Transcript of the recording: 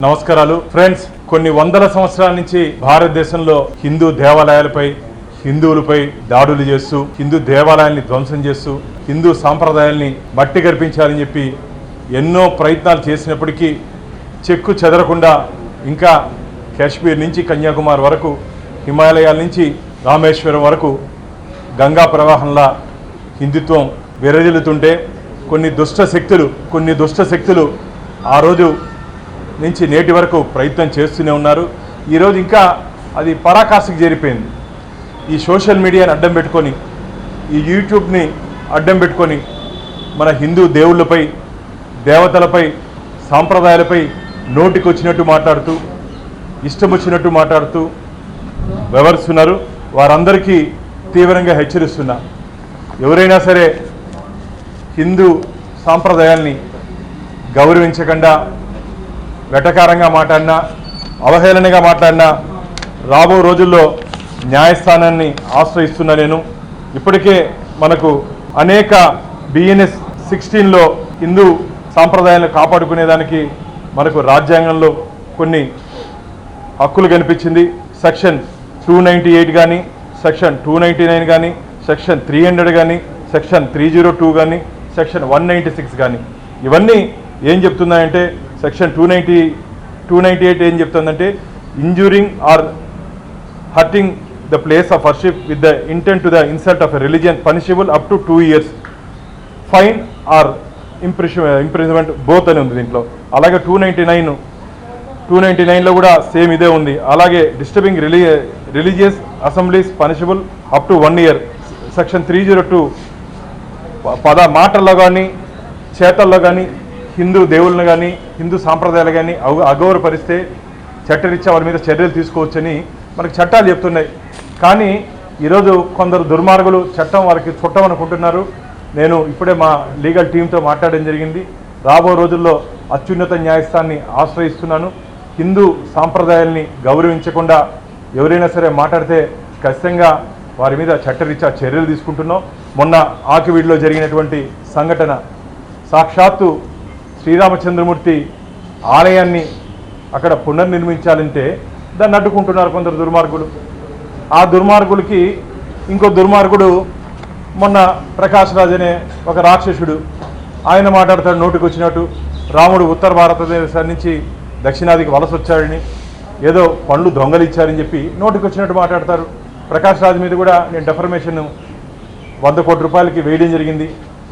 నమస్కారాలు ఫ్రెండ్స్, కొన్ని వందల సంవత్సరాల నుంచి భారతదేశంలో హిందూ దేవాలయాలపై హిందువులపై దాడులు చేస్తూ హిందూ దేవాలయాల్ని ధ్వంసం చేస్తూ హిందూ సాంప్రదాయాల్ని మట్టి గర్పించాలని చెప్పి ఎన్నో ప్రయత్నాలు చేసినప్పటికీ చెక్కు చెదరకుండా ఇంకా కాశ్మీర్ నుంచి కన్యాకుమారి వరకు హిమాలయాల నుంచి రామేశ్వరం వరకు గంగా ప్రవాహంలా హిందుత్వం విరజిల్లుతుంటే కొన్ని దుష్ట శక్తులు ఆ రోజు నుంచి నేటి వరకు ప్రయత్నం చేస్తూనే ఉన్నారు. ఈరోజు ఇంకా అది పరాకాష్ఠకి చేరిపోయింది. ఈ సోషల్ మీడియాని అడ్డం పెట్టుకొని, ఈ యూట్యూబ్ని అడ్డం పెట్టుకొని మన హిందూ దేవుళ్ళపై, దేవతలపై, సాంప్రదాయాలపై నోటికొచ్చినట్టు మాట్లాడుతూ, ఇష్టం వచ్చినట్టు మాట్లాడుతూ వ్యవహరిస్తున్నారు. వారందరికీ తీవ్రంగా హెచ్చరిస్తున్నా, ఎవరైనా సరే హిందూ సాంప్రదాయాల్ని గౌరవించకుండా వెటకారంగా మాట్లాడినా, అవహేళనగా మాట్లాడినా రాబో రోజుల్లో న్యాయస్థానాన్ని ఆశ్రయిస్తున్నా. నేను ఇప్పటికే మనకు అనేక BNS 16లో హిందూ సాంప్రదాయాలను కాపాడుకునేదానికి మనకు రాజ్యాంగంలో కొన్ని హక్కులు కనిపించింది. సెక్షన్ 298 కానీ, సెక్షన్ 299 కానీ, సెక్షన్ 300 కానీ, సెక్షన్ 302 కానీ, సెక్షన్ 196 కానీ. ఇవన్నీ ఏం చెప్తున్నాయంటే, సెక్షన్ 298 ఏం చెప్తుందంటే, injuring or hurting the place of worship with the intent to the insult of a religion punishable up to 2 years fine or imprisonment both అని ఉంది దీంట్లో. అలాగే 299లో కూడా సేమ్ ఇదే ఉంది. అలాగే disturbing religious assemblies punishable up to 1 year. Section 302 మాటల్లో కానీ చేతల్లో కానీ హిందూ దేవుళ్ళను కానీ హిందూ సాంప్రదాయాలు కానీ అగౌరవపరిస్తే చట్టరీత్యా వారి మీద చర్యలు తీసుకోవచ్చని మనకు చట్టాలు చెప్తున్నాయి. కానీ ఈరోజు కొందరు దుర్మార్గులు చట్టం వారికి చుట్టమనుకుంటున్నారు. నేను ఇప్పుడే మా లీగల్ టీంతో మాట్లాడడం జరిగింది. రాబో రోజుల్లో అత్యున్నత న్యాయస్థానాన్ని ఆశ్రయిస్తున్నాను. హిందూ సాంప్రదాయాల్ని గౌరవించకుండా ఎవరైనా సరే మాట్లాడితే ఖచ్చితంగా వారి మీద చట్టరీత్యా చర్యలు తీసుకుంటున్నాం. మొన్న ఆకివీడులో జరిగినటువంటి సంఘటన, సాక్షాత్తు శ్రీరామచంద్రమూర్తి ఆలయాన్ని అక్కడ పునర్నిర్మించాలంటే దాన్ని అడ్డుకుంటున్నారు కొందరు దుర్మార్గులు. ఆ దుర్మార్గులకి ఇంకో దుర్మార్గుడు, మొన్న ప్రకాష్ రాజ్ అనే ఒక రాక్షసుడు, ఆయన మాట్లాడతాడు నోటికి వచ్చినట్టు. రాముడు ఉత్తర భారతదేశం నుంచి దక్షిణాదికి వలస వచ్చాడని, ఏదో పండ్లు దొంగలిచ్చారని చెప్పి నోటికి వచ్చినట్టు మాట్లాడతారు. ప్రకాష్ రాజ్ మీద కూడా నేను డెఫర్మేషన్ 100 కోట్ల రూపాయలకి వేయడం జరిగింది.